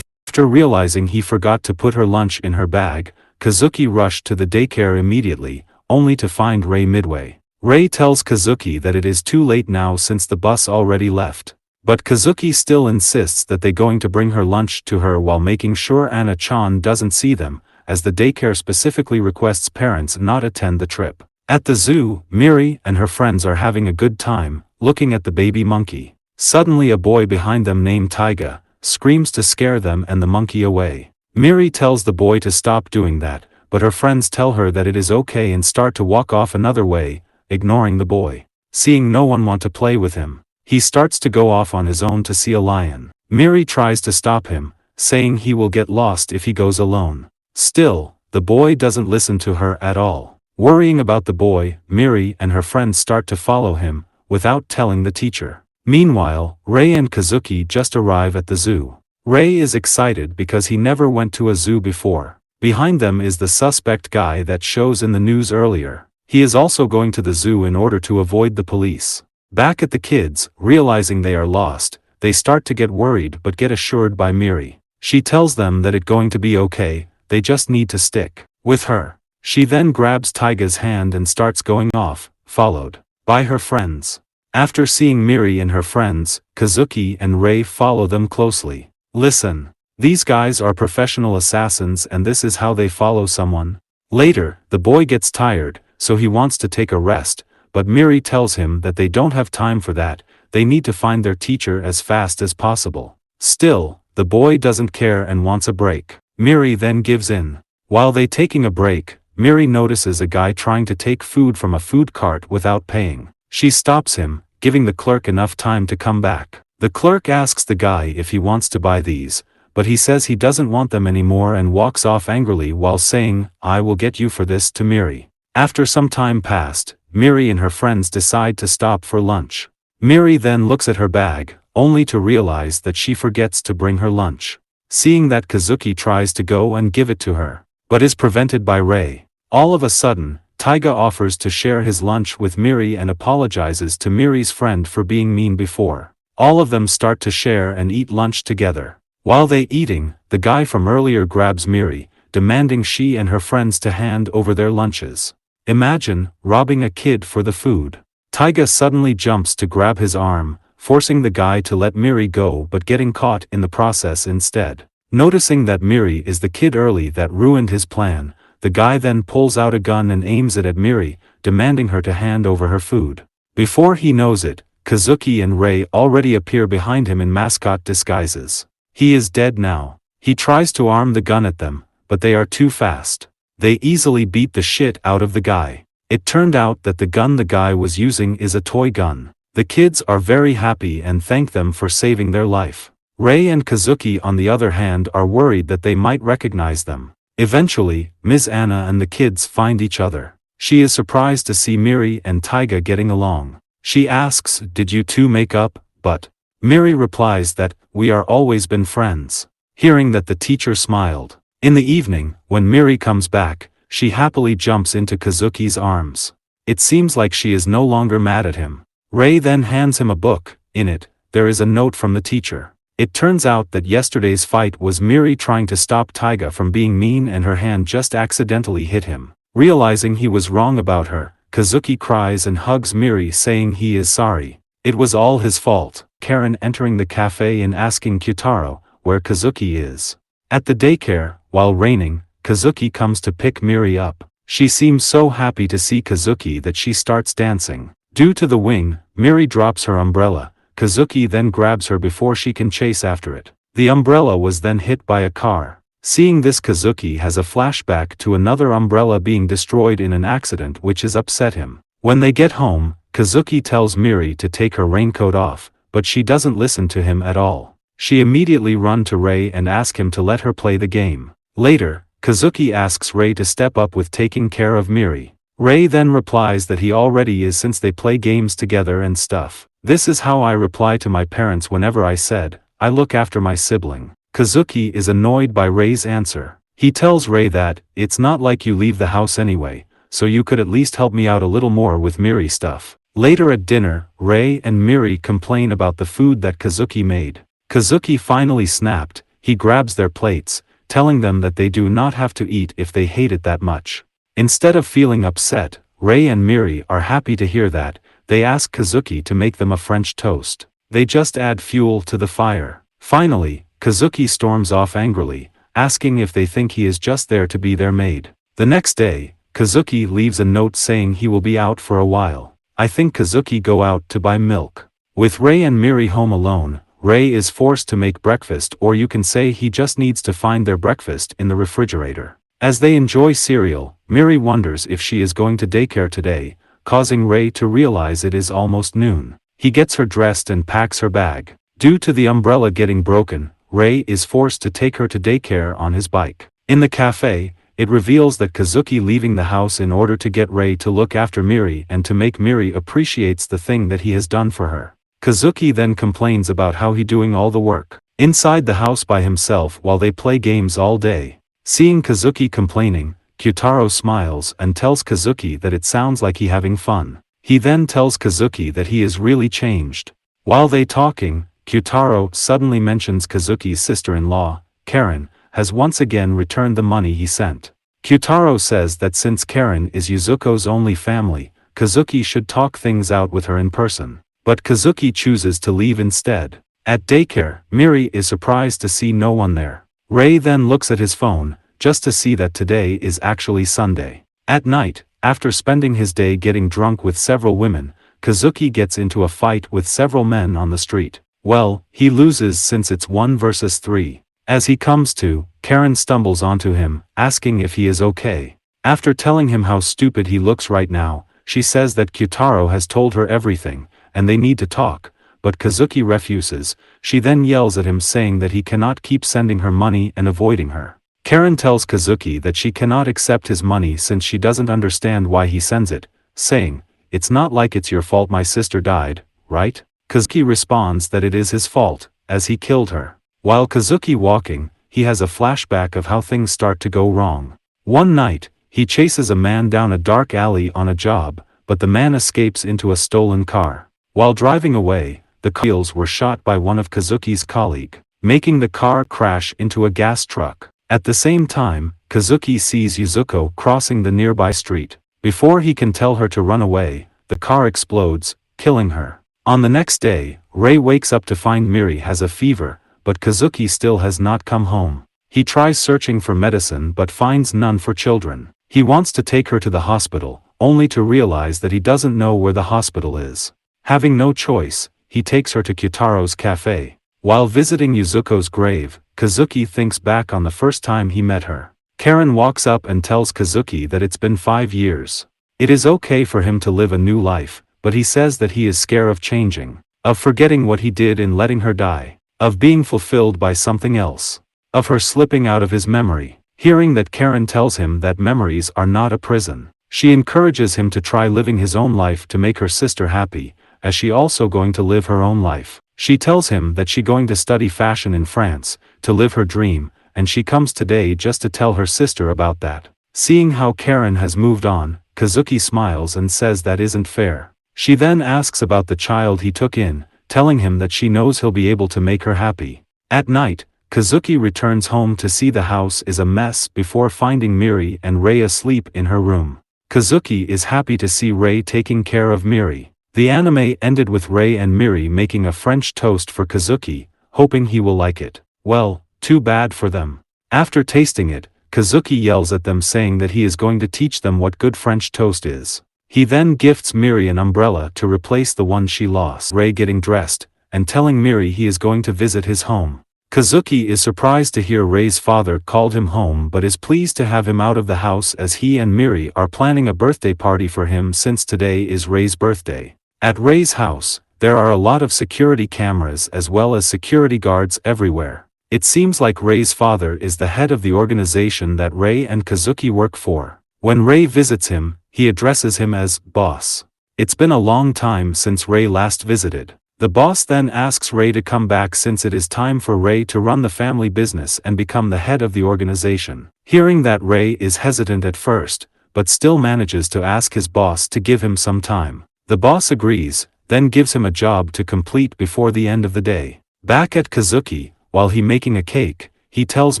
After realizing he forgot to put her lunch in her bag, Kazuki rushed to the daycare immediately, only to find Rei midway. Rei tells Kazuki that it is too late now since the bus already left. But Kazuki still insists that they going to bring her lunch to her while making sure Anna-chan doesn't see them, as the daycare specifically requests parents not attend the trip. At the zoo, Miri and her friends are having a good time, looking at the baby monkey. Suddenly a boy behind them named Taiga screams to scare them and the monkey away. Miri tells the boy to stop doing that, but her friends tell her that it is okay and start to walk off another way, ignoring the boy. Seeing no one want to play with him, he starts to go off on his own to see a lion. Miri tries to stop him, saying he will get lost if he goes alone. Still, the boy doesn't listen to her at all. Worrying about the boy, Miri and her friends start to follow him, without telling the teacher. Meanwhile, Rei and Kazuki just arrive at the zoo. Rei is excited because he never went to a zoo before. Behind them is the suspect guy that shows in the news earlier. He is also going to the zoo in order to avoid the police. Back at the kids, realizing they are lost, they start to get worried but get assured by Miri. She tells them that it's going to be okay, they just need to stick with her. She then grabs Taiga's hand and starts going off, followed by her friends. After seeing Miri and her friends, Kazuki and Rei follow them closely. Listen. These guys are professional assassins and this is how they follow someone. Later, the boy gets tired, so he wants to take a rest, but Miri tells him that they don't have time for that, they need to find their teacher as fast as possible. Still, the boy doesn't care and wants a break. Miri then gives in. While they taking a break, Miri notices a guy trying to take food from a food cart without paying. She stops him, giving the clerk enough time to come back. The clerk asks the guy if he wants to buy these, but he says he doesn't want them anymore and walks off angrily while saying, I will get you for this to Miri. After some time passed, Miri and her friends decide to stop for lunch. Miri then looks at her bag, only to realize that she forgets to bring her lunch. Seeing that, Kazuki tries to go and give it to her, but is prevented by Rei. All of a sudden, Taiga offers to share his lunch with Miri and apologizes to Miri's friend for being mean before. All of them start to share and eat lunch together. While they eating, the guy from earlier grabs Miri, demanding she and her friends to hand over their lunches. Imagine robbing a kid for the food. Taiga suddenly jumps to grab his arm, forcing the guy to let Miri go but getting caught in the process instead. Noticing that Miri is the kid early that ruined his plan, the guy then pulls out a gun and aims it at Miri, demanding her to hand over her food. Before he knows it, Kazuki and Rei already appear behind him in mascot disguises. He is dead now. He tries to arm the gun at them, but they are too fast. They easily beat the shit out of the guy. It turned out that the gun the guy was using is a toy gun. The kids are very happy and thank them for saving their life. Rei and Kazuki on the other hand are worried that they might recognize them. Eventually, Ms. Anna and the kids find each other. She is surprised to see Miri and Taiga getting along. She asks, "Did you two make up?" But Miri replies that, "We are always been friends." Hearing that, the teacher smiled. In the evening, when Miri comes back, she happily jumps into Kazuki's arms. It seems like she is no longer mad at him. Rei then hands him a book. In it, there is a note from the teacher. It turns out that yesterday's fight was Miri trying to stop Taiga from being mean and her hand just accidentally hit him. Realizing he was wrong about her, Kazuki cries and hugs Miri saying he is sorry. It was all his fault. Karen entering the cafe and asking Kyutaro where Kazuki is. At the daycare, while raining, Kazuki comes to pick Miri up. She seems so happy to see Kazuki that she starts dancing. Due to the wind, Miri drops her umbrella. Kazuki then grabs her before she can chase after it. The umbrella was then hit by a car. Seeing this, Kazuki has a flashback to another umbrella being destroyed in an accident which has upset him. When they get home, Kazuki tells Miri to take her raincoat off, but she doesn't listen to him at all. She immediately runs to Rei and asks him to let her play the game. Later, Kazuki asks Rei to step up with taking care of Miri. Rei then replies that he already is since they play games together and stuff. "This is how I reply to my parents whenever I said, I look after my sibling." Kazuki is annoyed by Rei's answer. He tells Rei that, "It's not like you leave the house anyway, so you could at least help me out a little more with Miri stuff." Later at dinner, Rei and Miri complain about the food that Kazuki made. Kazuki finally snapped. He grabs their plates, telling them that they do not have to eat if they hate it that much. Instead of feeling upset, Rei and Miri are happy to hear that. They ask Kazuki to make them a French toast. They just add fuel to the fire. Finally, Kazuki storms off angrily, asking if they think he is just there to be their maid. The next day, Kazuki leaves a note saying he will be out for a while. I think Kazuki go out to buy milk. With Rei and Miri home alone, Rei is forced to make breakfast, or you can say he just needs to find their breakfast in the refrigerator. As they enjoy cereal, Miri wonders if she is going to daycare today, causing Rei to realize it is almost noon. He gets her dressed and packs her bag. Due to the umbrella getting broken, Rei is forced to take her to daycare on his bike. In the cafe, it reveals that Kazuki leaving the house in order to get Rei to look after Miri and to make Miri appreciates the thing that he has done for her. Kazuki then complains about how he doing all the work inside the house by himself while they play games all day. Seeing Kazuki complaining, Kyutaro smiles and tells Kazuki that it sounds like he having fun. He then tells Kazuki that he is really changed. While they talking, Kyutaro suddenly mentions Kazuki's sister-in-law, Karen, has once again returned the money he sent. Kyutaro says that since Karen is Yuzuko's only family, Kazuki should talk things out with her in person. But Kazuki chooses to leave instead. At daycare, Miri is surprised to see no one there. Rei then looks at his phone, just to see that today is actually Sunday. At night, after spending his day getting drunk with several women, Kazuki gets into a fight with several men on the street. Well, he loses since it's 1 versus 3. As he comes to, Karen stumbles onto him, asking if he is okay. After telling him how stupid he looks right now, she says that Kyutaro has told her everything, and they need to talk, but Kazuki refuses. She then yells at him saying that he cannot keep sending her money and avoiding her. Karen tells Kazuki that she cannot accept his money since she doesn't understand why he sends it, saying, it's not like it's your fault my sister died, right? Kazuki responds that it is his fault, as he killed her. While Kazuki walking, he has a flashback of how things start to go wrong. One night, he chases a man down a dark alley on a job, but the man escapes into a stolen car. While driving away, the wheels were shot by one of Kazuki's colleagues, making the car crash into a gas truck. At the same time, Kazuki sees Yuzuko crossing the nearby street. Before he can tell her to run away, the car explodes, killing her. On the next day, Rei wakes up to find Miri has a fever, but Kazuki still has not come home. He tries searching for medicine but finds none for children. He wants to take her to the hospital, only to realize that he doesn't know where the hospital is. Having no choice, he takes her to Kyutaro's cafe. While visiting Yuzuko's grave, Kazuki thinks back on the first time he met her. Karen walks up and tells Kazuki that it's been 5 years. It is okay for him to live a new life, but he says that he is scared of changing, of forgetting what he did in letting her die, of being fulfilled by something else, of her slipping out of his memory. Hearing that Karen tells him that memories are not a prison, she encourages him to try living his own life to make her sister happy, as she also going to live her own life. She tells him that she going to study fashion in France, to live her dream, and she comes today just to tell her sister about that. Seeing how Karen has moved on, Kazuki smiles and says that isn't fair. She then asks about the child he took in, telling him that she knows he'll be able to make her happy. At night, Kazuki returns home to see the house is a mess before finding Miri and Rei asleep in her room. Kazuki is happy to see Rei taking care of Miri. The anime ended with Rei and Miri making a French toast for Kazuki, hoping he will like it. Well, too bad for them. After tasting it, Kazuki yells at them saying that he is going to teach them what good French toast is. He then gifts Miri an umbrella to replace the one she lost. Rei getting dressed, and telling Miri he is going to visit his home. Kazuki is surprised to hear Rei's father called him home but is pleased to have him out of the house as he and Miri are planning a birthday party for him since today is Rei's birthday. At Rei's house, there are a lot of security cameras as well as security guards everywhere. It seems like Rei's father is the head of the organization that Rei and Kazuki work for. When Rei visits him, he addresses him as boss. It's been a long time since Rei last visited. The boss then asks Rei to come back since it is time for Rei to run the family business and become the head of the organization. Hearing that Rei is hesitant at first, but still manages to ask his boss to give him some time. The boss agrees, then gives him a job to complete before the end of the day. Back at Kazuki, while he making a cake, he tells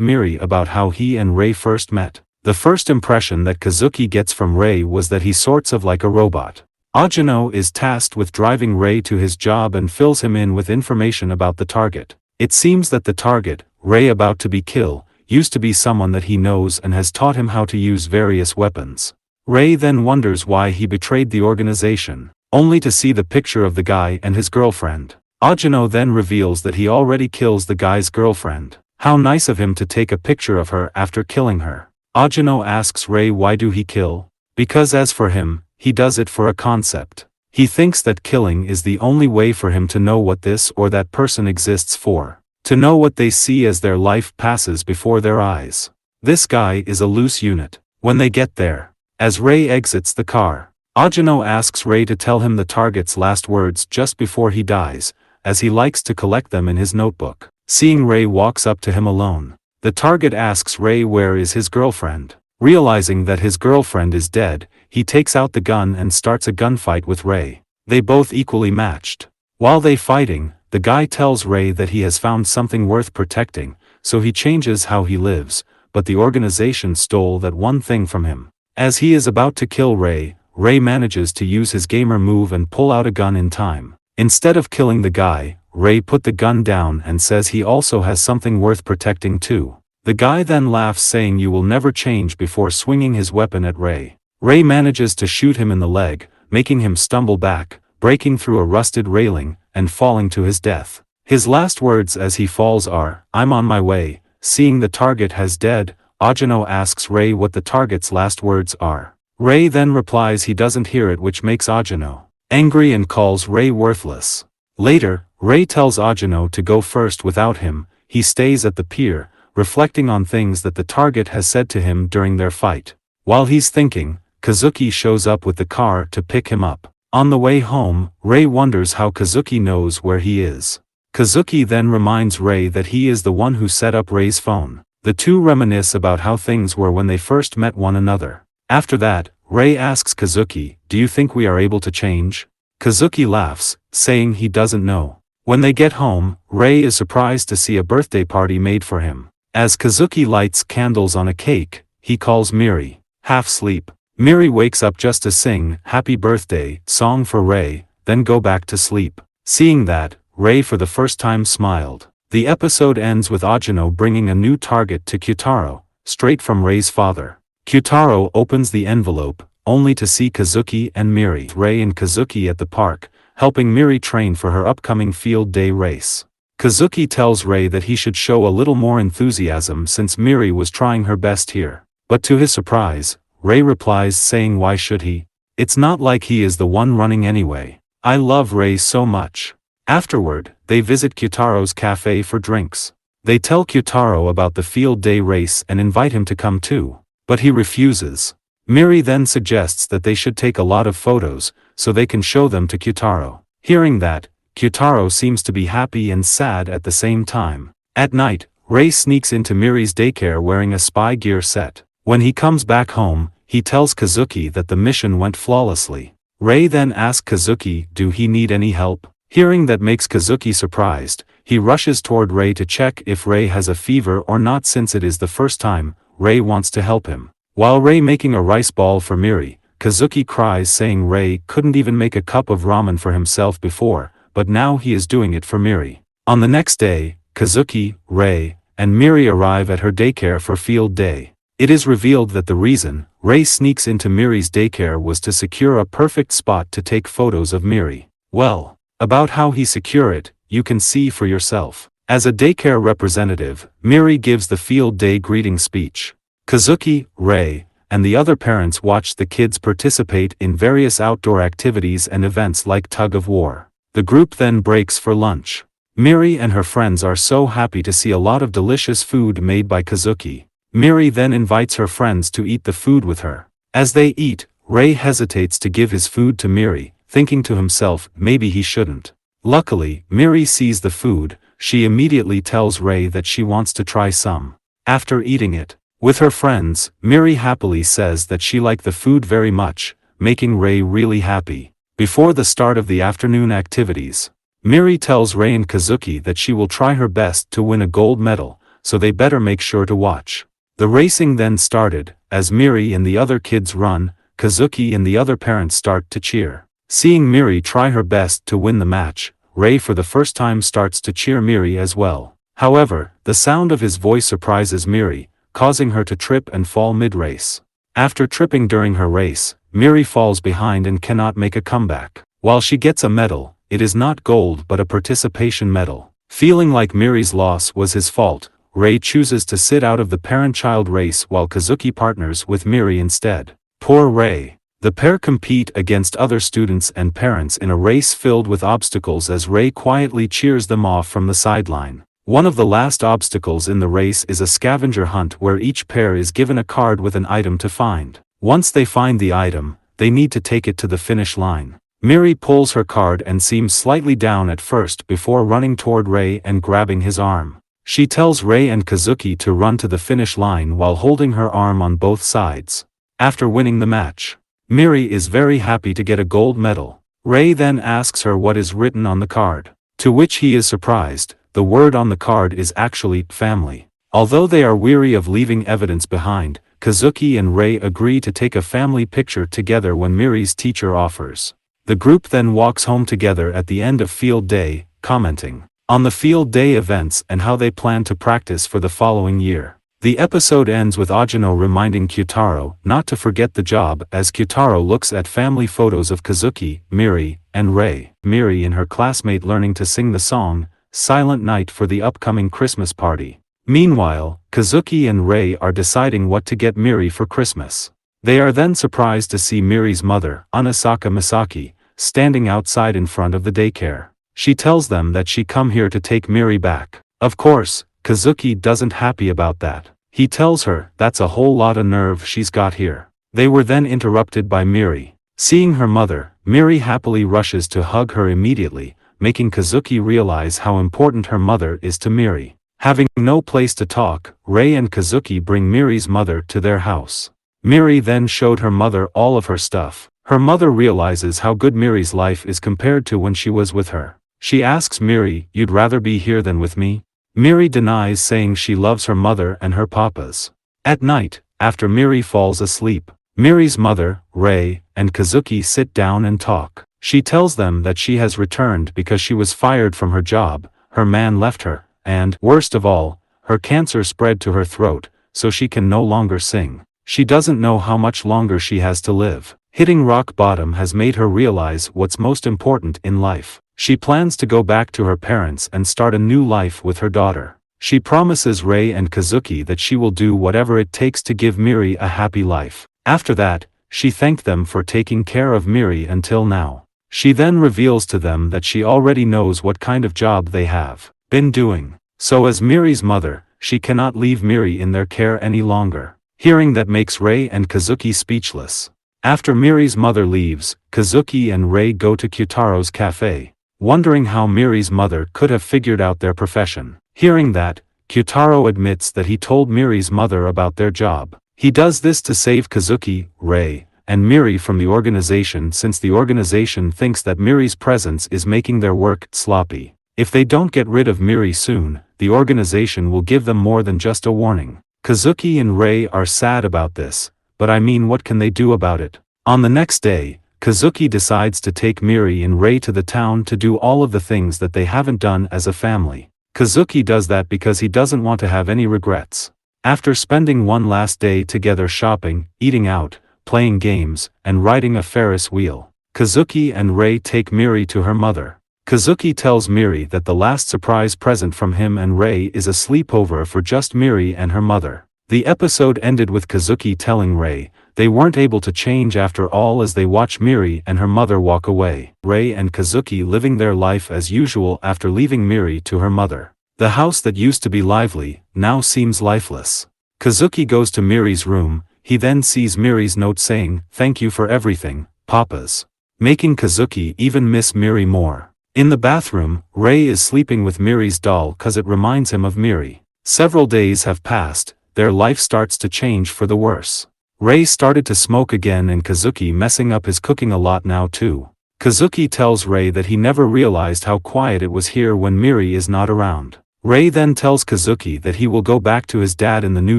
Miri about how he and Rei first met. The first impression that Kazuki gets from Rei was that he sorts of like a robot. Ajino is tasked with driving Rei to his job and fills him in with information about the target. It seems that the target, Rei about to be killed, used to be someone that he knows and has taught him how to use various weapons. Rei then wonders why he betrayed the organization, only to see the picture of the guy and his girlfriend. Ajino then reveals that he already kills the guy's girlfriend. How nice of him to take a picture of her after killing her. Ajino asks Rei why do he kill? Because as for him, he does it for a concept. He thinks that killing is the only way for him to know what this or that person exists for. To know what they see as their life passes before their eyes. This guy is a loose unit. When they get there, as Rei exits the car, Ajino asks Rei to tell him the target's last words just before he dies, as he likes to collect them in his notebook. Seeing Rei walks up to him alone, the target asks Rei where is his girlfriend. Realizing that his girlfriend is dead, he takes out the gun and starts a gunfight with Rei. They both equally matched. While they fighting, the guy tells Rei that he has found something worth protecting, so he changes how he lives, but the organization stole that one thing from him. As he is about to kill Rei, Rei manages to use his gamer move and pull out a gun in time. Instead of killing the guy, Rei put the gun down and says he also has something worth protecting too. The guy then laughs saying you will never change before swinging his weapon at Rei. Rei manages to shoot him in the leg, making him stumble back, breaking through a rusted railing, and falling to his death. His last words as he falls are, "I'm on my way." Seeing the target has dead, Ajino asks Rei what the target's last words are. Rei then replies he doesn't hear it, which makes Ajino angry and calls Rei worthless. Later, Rei tells Ajino to go first without him. He stays at the pier, reflecting on things that the target has said to him during their fight. While he's thinking, Kazuki shows up with the car to pick him up. On the way home, Rei wonders how Kazuki knows where he is. Kazuki then reminds Rei that he is the one who set up Rei's phone. The two reminisce about how things were when they first met one another. After that, Rei asks Kazuki, "Do you think we are able to change?" Kazuki laughs, saying he doesn't know. When they get home, Rei is surprised to see a birthday party made for him. As Kazuki lights candles on a cake, he calls Miri. Half sleep. Miri wakes up just to sing "Happy Birthday" song for Rei, then go back to sleep. Seeing that, Rei for the first time smiled. The episode ends with Ajino bringing a new target to Kyutaro, straight from Rei's father. Kyutaro opens the envelope, only to see Kazuki and Miri. Rei and Kazuki at the park, helping Miri train for her upcoming field day race. Kazuki tells Rei that he should show a little more enthusiasm since Miri was trying her best here. But to his surprise, Rei replies saying why should he? It's not like he is the one running anyway. I love Rei so much. Afterward, they visit Kyutaro's cafe for drinks. They tell Kyutaro about the field day race and invite him to come too, but he refuses. Miri then suggests that they should take a lot of photos, so they can show them to Kyutaro. Hearing that, Kyutaro seems to be happy and sad at the same time. At night, Rei sneaks into Miri's daycare wearing a spy gear set. When he comes back home, he tells Kazuki that the mission went flawlessly. Rei then asks Kazuki, do he need any help? Hearing that makes Kazuki surprised, he rushes toward Rei to check if Rei has a fever or not since it is the first time. Rei wants to help him. While Rei making a rice ball for Miri, Kazuki cries saying Rei couldn't even make a cup of ramen for himself before, but now he is doing it for Miri. On the next day, Kazuki, Rei, and Miri arrive at her daycare for field day. It is revealed that the reason Rei sneaks into Miri's daycare was to secure a perfect spot to take photos of Miri. Well, about how he secure it, you can see for yourself. As a daycare representative, Miri gives the field day greeting speech. Kazuki, Rei, and the other parents watch the kids participate in various outdoor activities and events like tug of war. The group then breaks for lunch. Miri and her friends are so happy to see a lot of delicious food made by Kazuki. Miri then invites her friends to eat the food with her. As they eat, Rei hesitates to give his food to Miri, thinking to himself maybe he shouldn't. Luckily, Miri sees the food. She immediately tells Rei that she wants to try some. After eating it, with her friends, Miri happily says that she liked the food very much, making Rei really happy. Before the start of the afternoon activities, Miri tells Rei and Kazuki that she will try her best to win a gold medal, so they better make sure to watch. The racing then started. As Miri and the other kids run, Kazuki and the other parents start to cheer. Seeing Miri try her best to win the match, Rei for the first time starts to cheer Miri as well. However, the sound of his voice surprises Miri, causing her to trip and fall mid-race. After tripping during her race, Miri falls behind and cannot make a comeback. While she gets a medal, it is not gold but a participation medal. Feeling like Miri's loss was his fault, Rei chooses to sit out of the parent-child race while Kazuki partners with Miri instead. Poor Rei. The pair compete against other students and parents in a race filled with obstacles as Rei quietly cheers them off from the sideline. One of the last obstacles in the race is a scavenger hunt where each pair is given a card with an item to find. Once they find the item, they need to take it to the finish line. Miri pulls her card and seems slightly down at first before running toward Rei and grabbing his arm. She tells Rei and Kazuki to run to the finish line while holding her arm on both sides. After winning the match, Miri is very happy to get a gold medal. Rei then asks her what is written on the card, to which he is surprised. The word on the card is actually family. Although they are weary of leaving evidence behind, Kazuki and Rei agree to take a family picture together when Miri's teacher offers. The group then walks home together at the end of field day, commenting on the field day events and how they plan to practice for the following year. The episode ends with Ajino reminding Kyutaro not to forget the job as Kyutaro looks at family photos of Kazuki, Miri, and Rei. Miri and her classmate learning to sing the song, Silent Night for the upcoming Christmas party. Meanwhile, Kazuki and Rei are deciding what to get Miri for Christmas. They are then surprised to see Miri's mother, Anasaka Misaki, standing outside in front of the daycare. She tells them that she come here to take Miri back. Of course, Kazuki doesn't happy about that. He tells her that's a whole lot of nerve she's got here. They were then interrupted by Miri. Seeing her mother, Miri happily rushes to hug her immediately, making Kazuki realize how important her mother is to Miri. Having no place to talk, Rei and Kazuki bring Miri's mother to their house. Miri then showed her mother all of her stuff. Her mother realizes how good Miri's life is compared to when she was with her. She asks Miri, "You'd rather be here than with me?" Miri denies, saying she loves her mother and her papas. At night, after Miri falls asleep, Miri's mother, Rei, and Kazuki sit down and talk. She tells them that she has returned because she was fired from her job, her man left her, and, worst of all, her cancer spread to her throat, so she can no longer sing. She doesn't know how much longer she has to live. Hitting rock bottom has made her realize what's most important in life. She plans to go back to her parents and start a new life with her daughter. She promises Rei and Kazuki that she will do whatever it takes to give Miri a happy life. After that, she thanked them for taking care of Miri until now. She then reveals to them that she already knows what kind of job they have been doing. So as Miri's mother, she cannot leave Miri in their care any longer. Hearing that makes Rei and Kazuki speechless. After Miri's mother leaves, Kazuki and Rei go to Kyutaro's cafe, wondering how Miri's mother could have figured out their profession. Hearing that, Kyutaro admits that he told Miri's mother about their job. He does this to save Kazuki, Rei, and Miri from the organization, since the organization thinks that Miri's presence is making their work sloppy. If they don't get rid of Miri soon, the organization will give them more than just a warning. Kazuki and Rei are sad about this, but I mean, what can they do about it? On the next day, Kazuki decides to take Miri and Rei to the town to do all of the things that they haven't done as a family. Kazuki does that because he doesn't want to have any regrets. After spending one last day together shopping, eating out, playing games, and riding a Ferris wheel, Kazuki and Rei take Miri to her mother. Kazuki tells Miri that the last surprise present from him and Rei is a sleepover for just Miri and her mother. The episode ended with Kazuki telling Rei they weren't able to change after all as they watch Miri and her mother walk away. Rei and Kazuki living their life as usual after leaving Miri to her mother. The house that used to be lively, now seems lifeless. Kazuki goes to Miri's room, he then sees Miri's note saying, "Thank you for everything, papas," making Kazuki even miss Miri more. In the bathroom, Rei is sleeping with Miri's doll cause it reminds him of Miri. Several days have passed, their life starts to change for the worse. Rei started to smoke again and Kazuki messing up his cooking a lot now too. Kazuki tells Rei that he never realized how quiet it was here when Miri is not around. Rei then tells Kazuki that he will go back to his dad in the new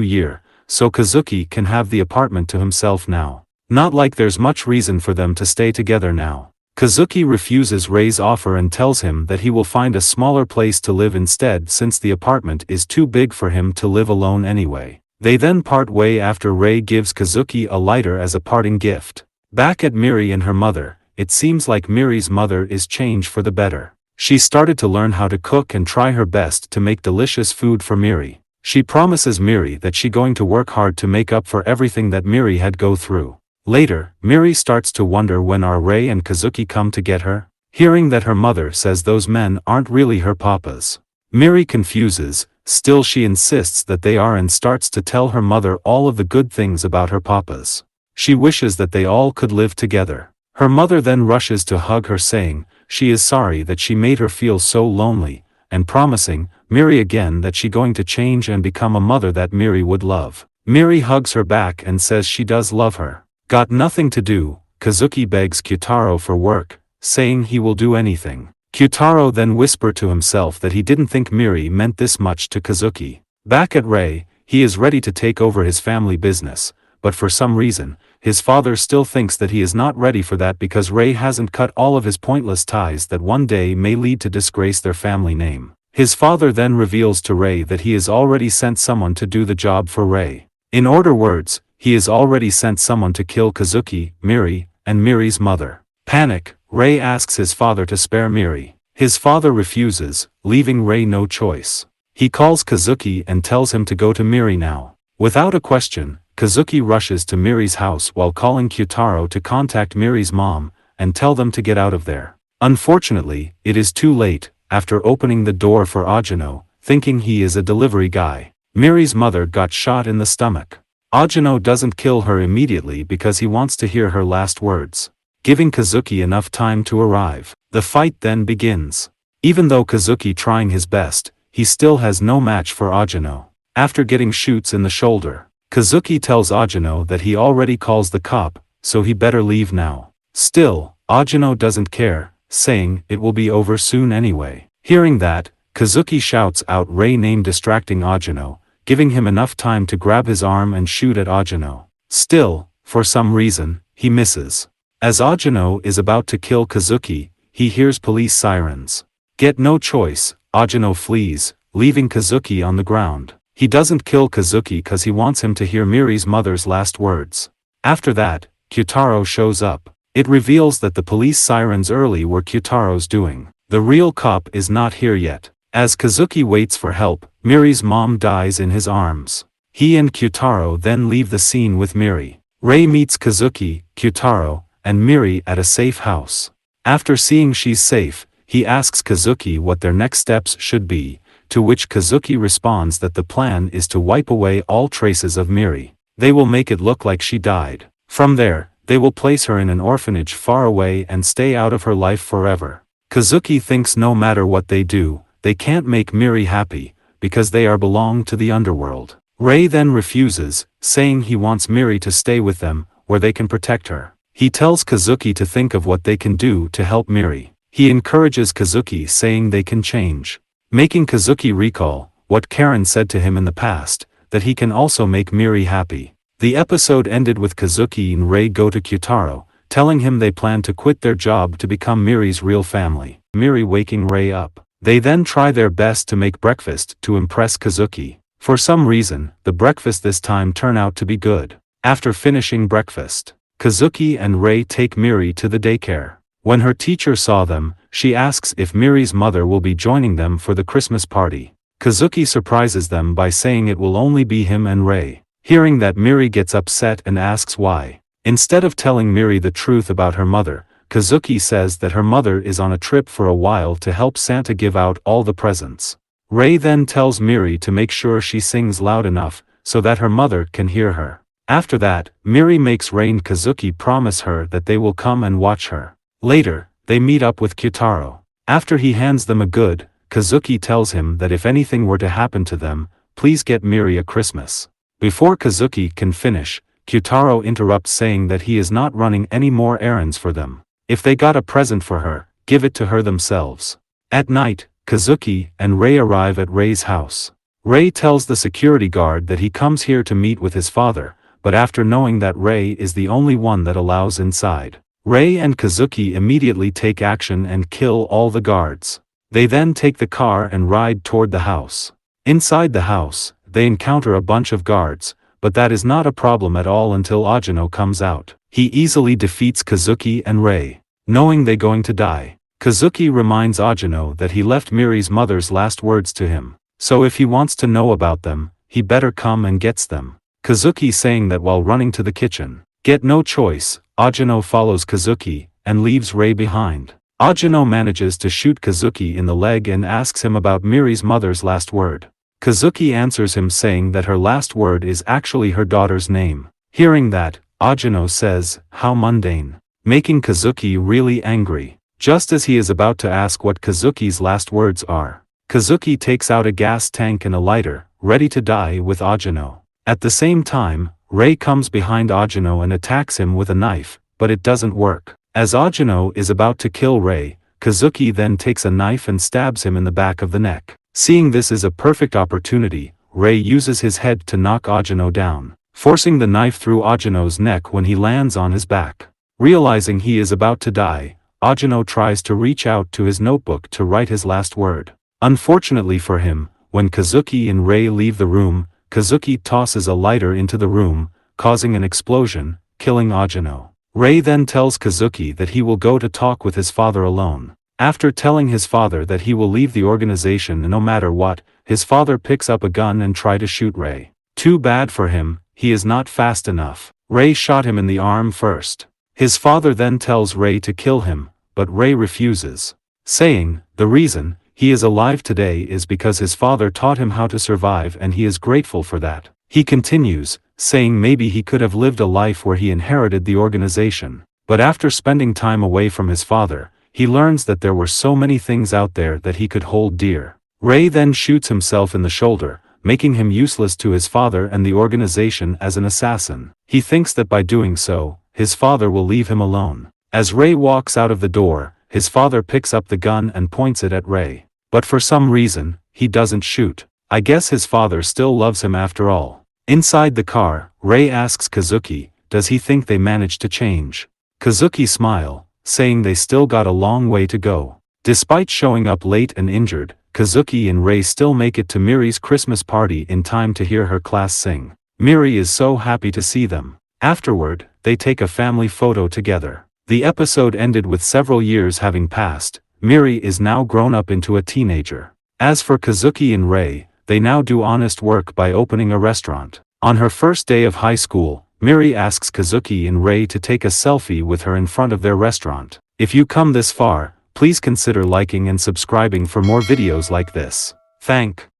year, so Kazuki can have the apartment to himself now. Not like there's much reason for them to stay together now. Kazuki refuses Rei's offer and tells him that he will find a smaller place to live instead since the apartment is too big for him to live alone anyway. They then part way after Rei gives Kazuki a lighter as a parting gift. Back at Miri and her mother, it seems like Miri's mother is changed for the better. She started to learn how to cook and try her best to make delicious food for Miri. She promises Miri that she's going to work hard to make up for everything that Miri had go through. Later, Miri starts to wonder when are Rei and Kazuki come to get her. Hearing that her mother says those men aren't really her papas, Miri confuses, still she insists that they are and starts to tell her mother all of the good things about her papas. She wishes that they all could live together. Her mother then rushes to hug her saying, she is sorry that she made her feel so lonely, and promising Miri again that she going to change and become a mother that Miri would love. Miri hugs her back and says she does love her. Got nothing to do, Kazuki begs Kyutaro for work, saying he will do anything. Kyutaro then whispered to himself that he didn't think Miri meant this much to Kazuki. Back at Rei, he is ready to take over his family business, but for some reason, his father still thinks that he is not ready for that because Rei hasn't cut all of his pointless ties that one day may lead to disgrace their family name. His father then reveals to Rei that he has already sent someone to do the job for Rei. In other words, he has already sent someone to kill Kazuki, Miri, and Miri's mother. Panic, Rei asks his father to spare Miri. His father refuses, leaving Rei no choice. He calls Kazuki and tells him to go to Miri now. Without a question, Kazuki rushes to Miri's house while calling Kyutaro to contact Miri's mom and tell them to get out of there. Unfortunately, it is too late. After opening the door for Ajino, thinking he is a delivery guy, Miri's mother got shot in the stomach. Ajino doesn't kill her immediately because he wants to hear her last words. giving Kazuki enough time to arrive. The fight then begins. Even though Kazuki trying his best, he still has no match for Ajino. After getting shoots in the shoulder, Kazuki tells Ajino that he already calls the cop, so he better leave now. Still, Ajino doesn't care, saying it will be over soon anyway. Hearing that, Kazuki shouts out Rei name, distracting Ajino, giving him enough time to grab his arm and shoot at Ajino. Still, for some reason, he misses. As Ajino is about to kill Kazuki, he hears police sirens. Get no choice, Ajino flees, leaving Kazuki on the ground. He doesn't kill Kazuki cause he wants him to hear Miri's mother's last words. After that, Kyutaro shows up. It reveals that the police sirens early were Kyutaro's doing. The real cop is not here yet. As Kazuki waits for help, Miri's mom dies in his arms. He and Kyutaro then leave the scene with Miri. Rei meets Kazuki, Kyutaro, and Miri at a safe house. After seeing she's safe, he asks Kazuki what their next steps should be, to which Kazuki responds that the plan is to wipe away all traces of Miri. They will make it look like she died. From there, they will place her in an orphanage far away and stay out of her life forever. Kazuki thinks no matter what they do, they can't make Miri happy, because they belong to the underworld. Rei then refuses, saying he wants Miri to stay with them, where they can protect her. He tells Kazuki to think of what they can do to help Miri. He encourages Kazuki, saying they can change. Making Kazuki recall what Karen said to him in the past, that he can also make Miri happy. The episode ended with Kazuki and Rei go to Kyutaro, telling him they plan to quit their job to become Miri's real family. Miri waking Rei up. They then try their best to make breakfast to impress Kazuki. For some reason, the breakfast this time turn out to be good. After finishing breakfast, Kazuki and Rei take Miri to the daycare. When her teacher saw them, she asks if Miri's mother will be joining them for the Christmas party. Kazuki surprises them by saying it will only be him and Rei. Hearing that, Miri gets upset and asks why. Instead of telling Miri the truth about her mother, Kazuki says that her mother is on a trip for a while to help Santa give out all the presents. Rei then tells Miri to make sure she sings loud enough, so that her mother can hear her. After that, Miri makes Rei and Kazuki promise her that they will come and watch her. Later, they meet up with Kyutaro. After he hands them a good, Kazuki tells him that if anything were to happen to them, please get Miri a Christmas. Before Kazuki can finish, Kyutaro interrupts, saying that he is not running any more errands for them. If they got a present for her, give it to her themselves. At night, Kazuki and Rei arrive at Rei's house. Rei tells the security guard that he comes here to meet with his father, but after knowing that Rei is the only one that allows inside, Rei and Kazuki immediately take action and kill all the guards. They then take the car and ride toward the house. Inside the house, they encounter a bunch of guards, but that is not a problem at all until Ajino comes out. He easily defeats Kazuki and Rei. Knowing they going to die, Kazuki reminds Ajino that he left Miri's mother's last words to him, so if he wants to know about them, he better come and gets them. Kazuki saying that while running to the kitchen. Get no choice, Ajino follows Kazuki, and leaves Rei behind. Ajino manages to shoot Kazuki in the leg and asks him about Miri's mother's last word. Kazuki answers him saying that her last word is actually her daughter's name. Hearing that, Ajino says, "How mundane," making Kazuki really angry. Just as he is about to ask what Kazuki's last words are, Kazuki takes out a gas tank and a lighter, ready to die with Ajino. At the same time, Rei comes behind Ajino and attacks him with a knife, but it doesn't work. As Ajino is about to kill Rei, Kazuki then takes a knife and stabs him in the back of the neck. Seeing this is a perfect opportunity, Rei uses his head to knock Ajino down, forcing the knife through Ajino's neck when he lands on his back. Realizing he is about to die, Ajino tries to reach out to his notebook to write his last word. Unfortunately for him, when Kazuki and Rei leave the room, Kazuki tosses a lighter into the room, causing an explosion, killing Ajino. Rei then tells Kazuki that he will go to talk with his father alone. After telling his father that he will leave the organization no matter what, his father picks up a gun and tries to shoot Rei. Too bad for him, he is not fast enough. Rei shot him in the arm first. His father then tells Rei to kill him, but Rei refuses, saying, the reason he is alive today is because his father taught him how to survive and he is grateful for that. He continues, saying maybe he could have lived a life where he inherited the organization, But after spending time away from his father, he learns that there were so many things out there that he could hold dear. Ray then shoots himself in the shoulder, making him useless to his father and the organization as an assassin. He thinks that by doing so, his father will leave him alone. As Ray walks out of the door, his father picks up the gun and points it at Ray. But for some reason, he doesn't shoot. I guess his father still loves him after all. Inside the car, Ray asks Kazuki, does he think they managed to change? Kazuki smile, saying they still got a long way to go. Despite showing up late and injured, Kazuki and Ray still make it to Miri's Christmas party in time to hear her class sing. Miri is so happy to see them. Afterward, they take a family photo together. The episode ended with several years having passed. Miri is now grown up into a teenager. As for Kazuki and Ray, they now do honest work by opening a restaurant. On her first day of high school, Miri asks Kazuki and Ray to take a selfie with her in front of their restaurant. If you come this far, please consider liking and subscribing for more videos like this. Thank